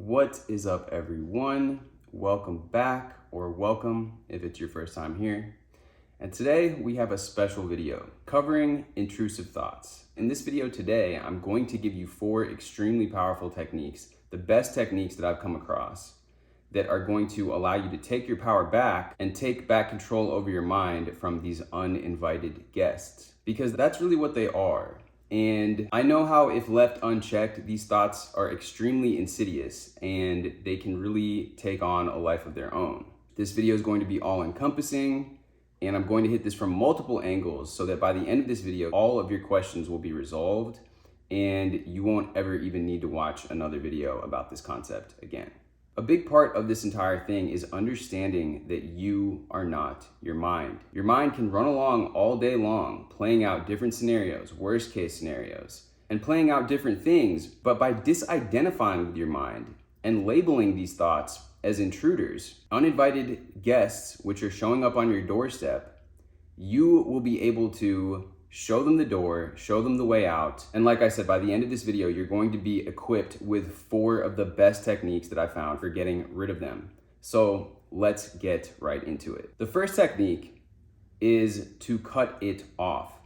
What is up, everyone? Welcome back, or welcome if it's your first time here. And today we have a special video covering intrusive thoughts. In this video today, I'm going to give you 4 extremely powerful techniques, the best techniques that I've come across, that are going to allow you to take your power back and take back control over your mind from these uninvited guests. Because that's really what they are. And I know how, if left unchecked, these thoughts are extremely insidious and they can really take on a life of their own. This video is going to be all encompassing, and I'm going to hit this from multiple angles so that by the end of this video, all of your questions will be resolved and you won't ever even need to watch another video about this concept again. A big part of this entire thing is understanding that you are not your mind. Your mind can run along all day long, playing out different scenarios, worst case scenarios, and playing out different things, but by disidentifying with your mind and labeling these thoughts as intruders, uninvited guests which are showing up on your doorstep, you will be able to show them the door, show them the way out. And like I said, by the end of this video, you're going to be equipped with 4 of the best techniques that I found for getting rid of them. So let's get right into it. The first technique is to cut it off.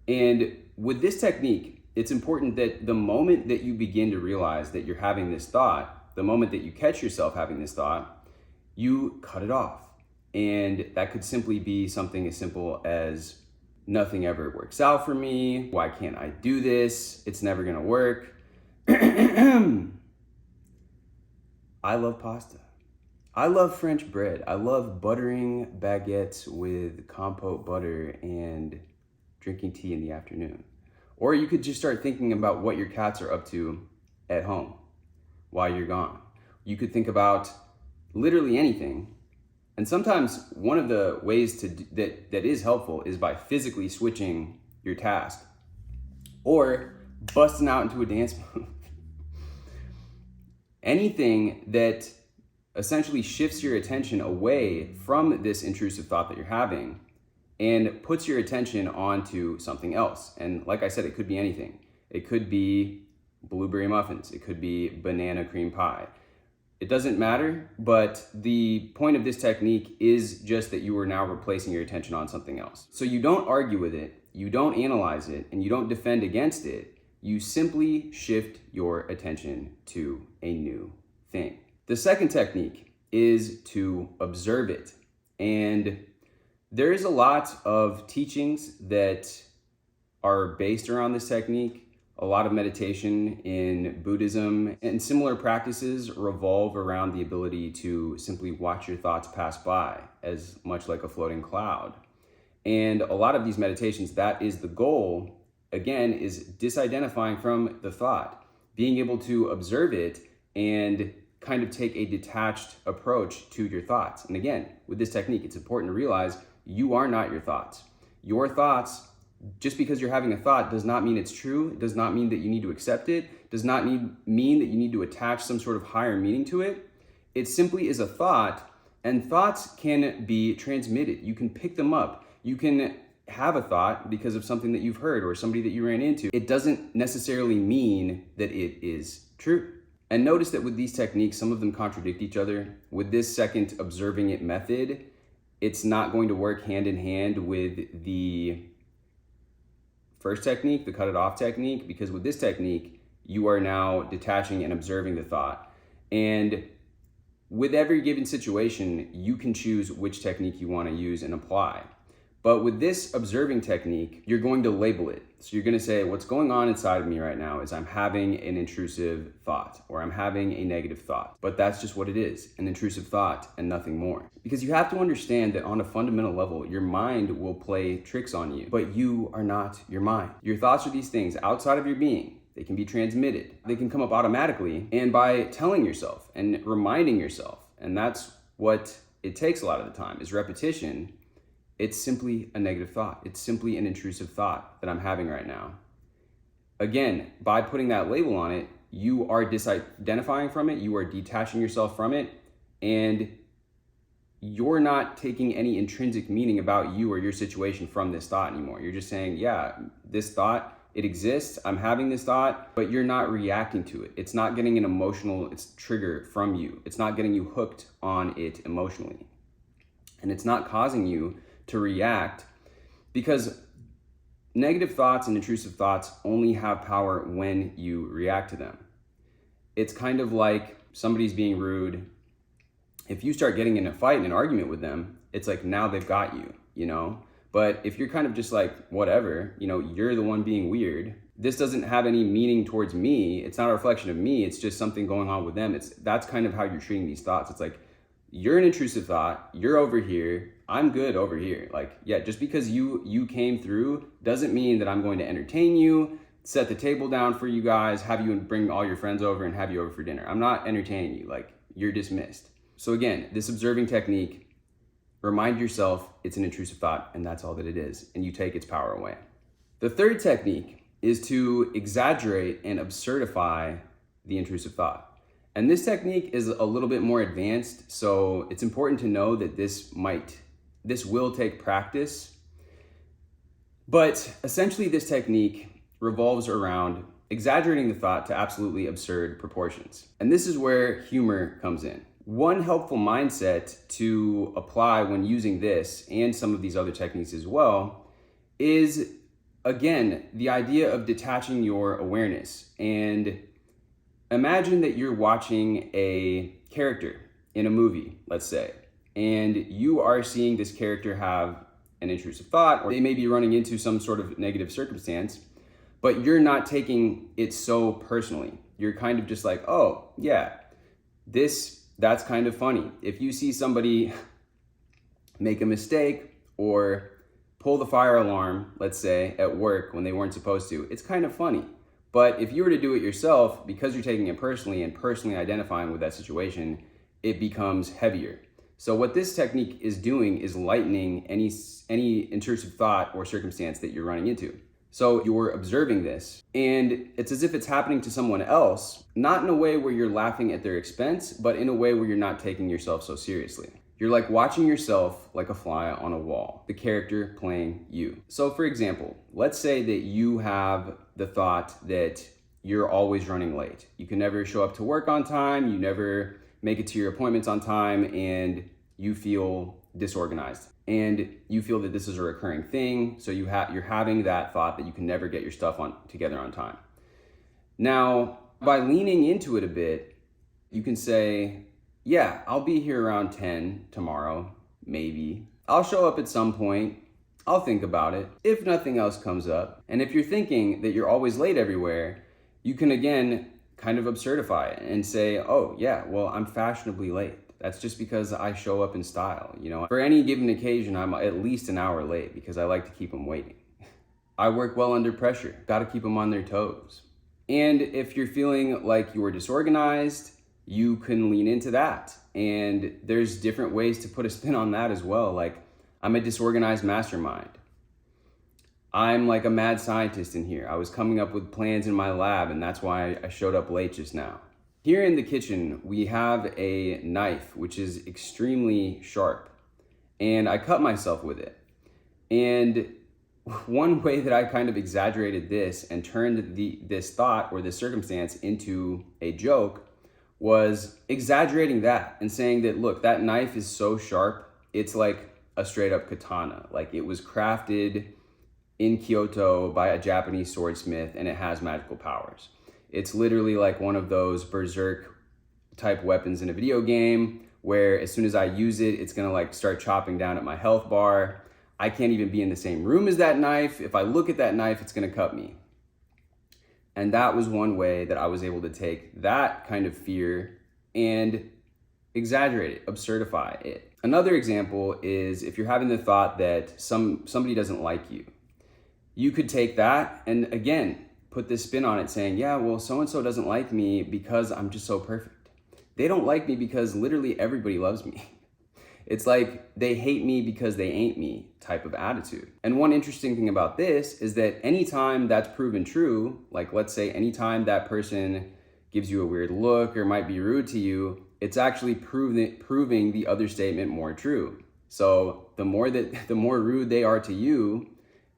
And with this technique, it's important that the moment that you begin to realize that you're having this thought, the moment that you catch yourself having this thought, you cut it off. And that could simply be something as simple as, nothing ever works out for me. Why can't I do this? It's never gonna work. I love pasta. I love French bread. I love buttering baguettes with compote butter and drinking tea in the afternoon. Or you could just start thinking about what your cats are up to at home while you're gone. You could think about literally anything. And sometimes one of the ways that is helpful is by physically switching your task or busting out into a dance move. Anything that essentially shifts your attention away from this intrusive thought that you're having and puts your attention onto something else. And like I said, it could be anything. It could be blueberry muffins. It could be banana cream pie. It doesn't matter, but the point of this technique is just that you are now replacing your attention on something else. So you don't argue with it, you don't analyze it, and you don't defend against it. You simply shift your attention to a new thing. The second technique is to observe it. And there is a lot of teachings that are based around this technique. A lot of meditation in Buddhism and similar practices revolve around the ability to simply watch your thoughts pass by, as much like a floating cloud. And a lot of these meditations, that is the goal, again, is disidentifying from the thought, being able to observe it and kind of take a detached approach to your thoughts. And again, with this technique, it's important to realize you are not your thoughts. Your thoughts, just because you're having a thought, does not mean it's true. It does not mean that you need to accept it. Does not mean that you need to attach some sort of higher meaning to it. It simply is a thought, and thoughts can be transmitted. You can pick them up. You can have a thought because of something that you've heard or somebody that you ran into. It doesn't necessarily mean that it is true. And notice that with these techniques, some of them contradict each other. With this second observing it method, it's not going to work hand in hand with the first technique, the cut it off technique, because with this technique, you are now detaching and observing the thought. And with every given situation, you can choose which technique you want to use and apply. But with this observing technique, you're going to label it. So you're going to say, what's going on inside of me right now is I'm having an intrusive thought, or I'm having a negative thought. But that's just what it is, an intrusive thought and nothing more. Because you have to understand that on a fundamental level, your mind will play tricks on you, but you are not your mind. Your thoughts are these things outside of your being. They can be transmitted. They can come up automatically, and by telling yourself and reminding yourself, and that's what it takes a lot of the time, is repetition. It's simply a negative thought. It's simply an intrusive thought that I'm having right now. Again, by putting that label on it, you are disidentifying from it, you are detaching yourself from it, and you're not taking any intrinsic meaning about you or your situation from this thought anymore. You're just saying, yeah, this thought, It exists, I'm having this thought, but you're not reacting to it. It's not getting an emotional trigger from you. It's not getting you hooked on it emotionally. And it's not causing you to react, because negative thoughts and intrusive thoughts only have power when you react to them. It's kind of like somebody's being rude. If you start getting in a fight and an argument with them, it's like now they've got you, you know? But if you're kind of just like, whatever, you know, you're the one being weird, this doesn't have any meaning towards me, it's not a reflection of me, it's just something going on with them. That's kind of how you're treating these thoughts. It's like, you're an intrusive thought, you're over here, I'm good over here. Like, yeah, just because you came through doesn't mean that I'm going to entertain you, set the table down for you guys, have you bring all your friends over and have you over for dinner. I'm not entertaining you, like, you're dismissed. So again, this observing technique, remind yourself it's an intrusive thought and that's all that it is, and you take its power away. The third technique is to exaggerate and absurdify the intrusive thought. And this technique is a little bit more advanced, so it's important to know that this will take practice. But essentially this technique revolves around exaggerating the thought to absolutely absurd proportions. And this is where humor comes in. One helpful mindset to apply when using this and some of these other techniques as well is, again, the idea of detaching your awareness. And imagine that you're watching a character in a movie, let's say, and you are seeing this character have an intrusive thought, or they may be running into some sort of negative circumstance, but you're not taking it so personally. You're kind of just like, oh, yeah, that's kind of funny. If you see somebody make a mistake or pull the fire alarm, let's say, at work when they weren't supposed to, it's kind of funny. But if you were to do it yourself, because you're taking it personally and personally identifying with that situation, it becomes heavier. So what this technique is doing is lightening any intrusive thought or circumstance that you're running into. So you're observing this, and it's as if it's happening to someone else, not in a way where you're laughing at their expense, but in a way where you're not taking yourself so seriously. You're like watching yourself like a fly on a wall, the character playing you. So for example, let's say that you have the thought that you're always running late. You can never show up to work on time, you never make it to your appointments on time, and you feel disorganized. And you feel that this is a recurring thing, so you're having that thought that you can never get your stuff together on time. Now, by leaning into it a bit, you can say, yeah, I'll be here around 10 tomorrow, maybe. I'll show up at some point. I'll think about it if nothing else comes up. And if you're thinking that you're always late everywhere, you can again kind of absurdify it and say, oh yeah, well, I'm fashionably late. That's just because I show up in style. You know, for any given occasion, I'm at least an hour late because I like to keep them waiting. I work well under pressure. Got to keep them on their toes. And if you're feeling like you're disorganized, you can lean into that. And there's different ways to put a spin on that as well. Like, I'm a disorganized mastermind. I'm like a mad scientist in here. I was coming up with plans in my lab, and that's why I showed up late just now. Here in the kitchen, we have a knife, which is extremely sharp, and I cut myself with it. And one way that I kind of exaggerated this and turned this thought or this circumstance into a joke was exaggerating that and saying that, look, that knife is so sharp, it's like a straight up katana. Like, it was crafted in Kyoto by a Japanese swordsmith, and it has magical powers. It's literally like one of those berserk type weapons in a video game where as soon as I use it, it's gonna like start chopping down at my health bar. I can't even be in the same room as that knife. If I look at that knife, it's gonna cut me. And that was one way that I was able to take that kind of fear and exaggerate it, absurdify it. Another example is if you're having the thought that somebody doesn't like you, you could take that and again, put this spin on it saying, yeah, well, so-and-so doesn't like me because I'm just so perfect. They don't like me because literally everybody loves me. It's like they hate me because they ain't me type of attitude. And one interesting thing about this is that anytime that's proven true, like let's say anytime that person gives you a weird look or might be rude to you, it's actually proving the other statement more true. So the more rude they are to you,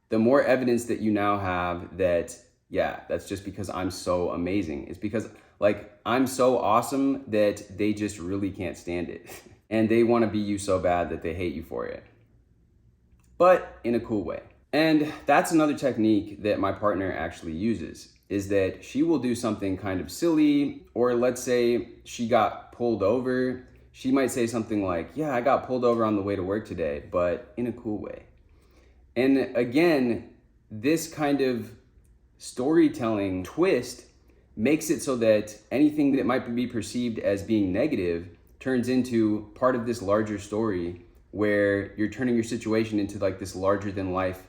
the more evidence that you now have that, yeah, that's just because I'm so amazing. It's because like I'm so awesome that they just really can't stand it. And they want to be you so bad that they hate you for it, but in a cool way. And that's another technique that my partner actually uses, is that she will do something kind of silly, or let's say she got pulled over. She might say something like, yeah, I got pulled over on the way to work today, but in a cool way. And again, this kind of storytelling twist makes it so that anything that might be perceived as being negative turns into part of this larger story where you're turning your situation into like this larger than life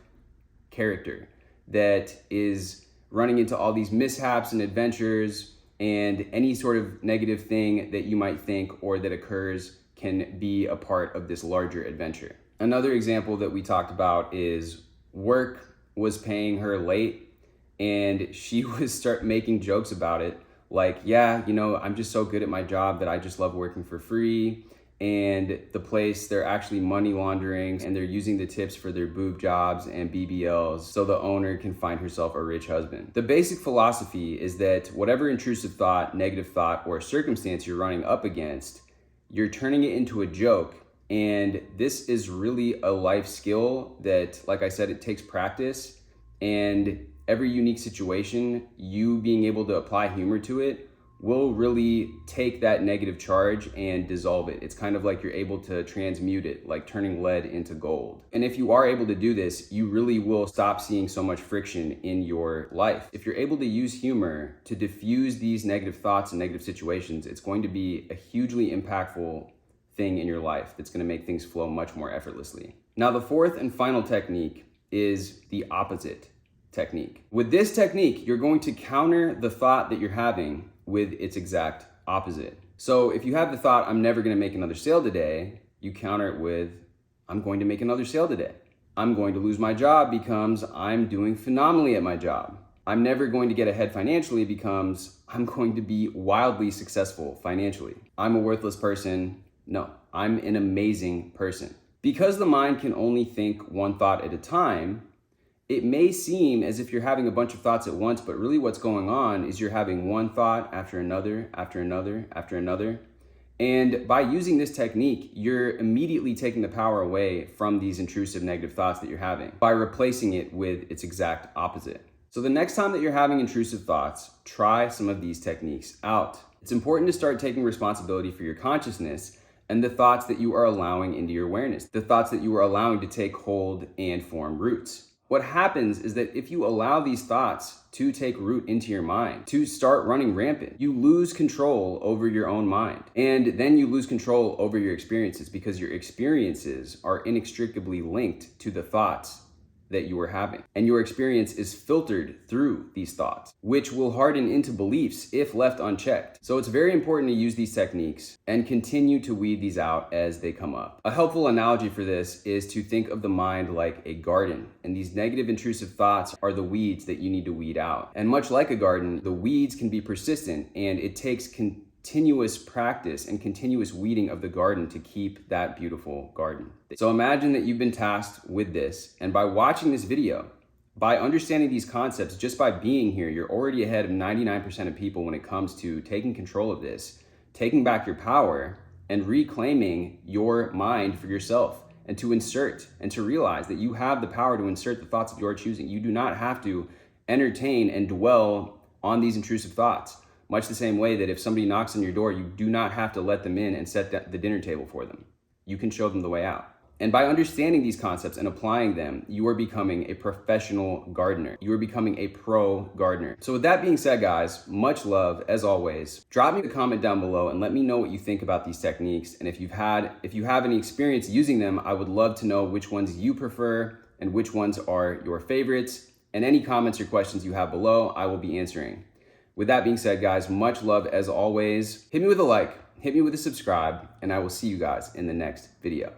character that is running into all these mishaps and adventures, and any sort of negative thing that you might think or that occurs can be a part of this larger adventure. Another example that we talked about is work was paying her late and she was start making jokes about it. Like, yeah, you know, I'm just so good at my job that I just love working for free. And the place, they're actually money laundering and they're using the tips for their boob jobs and BBLs so the owner can find herself a rich husband. The basic philosophy is that whatever intrusive thought, negative thought, or circumstance you're running up against, you're turning it into a joke. And this is really a life skill that, like I said, it takes practice, and every unique situation, you being able to apply humor to it will really take that negative charge and dissolve it. It's kind of like you're able to transmute it, like turning lead into gold. And if you are able to do this, you really will stop seeing so much friction in your life. If you're able to use humor to diffuse these negative thoughts and negative situations, it's going to be a hugely impactful thing in your life that's going to make things flow much more effortlessly. Now, the fourth and final technique is the opposite technique. With this technique, you're going to counter the thought that you're having with its exact opposite. So if you have the thought, I'm never going to make another sale today, you counter it with, I'm going to make another sale today. I'm going to lose my job becomes I'm doing phenomenally at my job. I'm never going to get ahead financially becomes I'm going to be wildly successful financially. I'm a worthless person. No, I'm an amazing person. Because the mind can only think one thought at a time, it may seem as if you're having a bunch of thoughts at once, but really what's going on is you're having one thought after another, after another, after another. And by using this technique, you're immediately taking the power away from these intrusive negative thoughts that you're having by replacing it with its exact opposite. So the next time that you're having intrusive thoughts, try some of these techniques out. It's important to start taking responsibility for your consciousness and the thoughts that you are allowing into your awareness, the thoughts that you are allowing to take hold and form roots. What happens is that if you allow these thoughts to take root into your mind, to start running rampant, you lose control over your own mind. And then you lose control over your experiences, because your experiences are inextricably linked to the thoughts that you are having. And your experience is filtered through these thoughts, which will harden into beliefs if left unchecked. So it's very important to use these techniques and continue to weed these out as they come up. A helpful analogy for this is to think of the mind like a garden, and these negative intrusive thoughts are the weeds that you need to weed out. And much like a garden, the weeds can be persistent, and it takes continuous practice and continuous weeding of the garden to keep that beautiful garden. So imagine that you've been tasked with this, and by watching this video, by understanding these concepts, just by being here, you're already ahead of 99% of people when it comes to taking control of this, taking back your power, and reclaiming your mind for yourself, and to insert and to realize that you have the power to insert the thoughts of your choosing. You do not have to entertain and dwell on these intrusive thoughts. Much the same way that if somebody knocks on your door, you do not have to let them in and set the dinner table for them. You can show them the way out. And by understanding these concepts and applying them, you are becoming a professional gardener. You are becoming a pro gardener. So with that being said, guys, much love as always. Drop me a comment down below and let me know what you think about these techniques. And if you have any experience using them, I would love to know which ones you prefer and which ones are your favorites. And any comments or questions you have below, I will be answering. With that being said, guys, much love as always. Hit me with a like, hit me with a subscribe, and I will see you guys in the next video.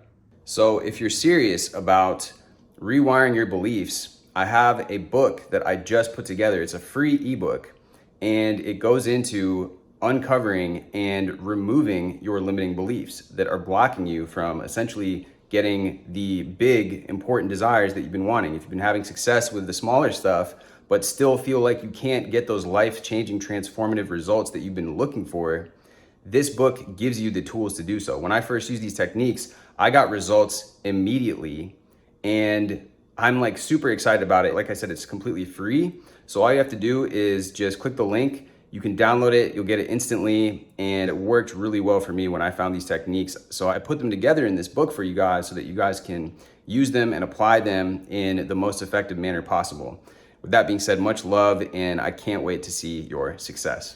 So if you're serious about rewiring your beliefs, I have a book that I just put together. It's a free ebook, and it goes into uncovering and removing your limiting beliefs that are blocking you from essentially getting the big, important desires that you've been wanting. If you've been having success with the smaller stuff, but still feel like you can't get those life-changing, transformative results that you've been looking for, this book gives you the tools to do so. When I first used these techniques, I got results immediately, and I'm like super excited about it. Like I said, it's completely free. So all you have to do is just click the link. You can download it, you'll get it instantly, and it worked really well for me when I found these techniques. So I put them together in this book for you guys so that you guys can use them and apply them in the most effective manner possible. With that being said, much love, and I can't wait to see your success.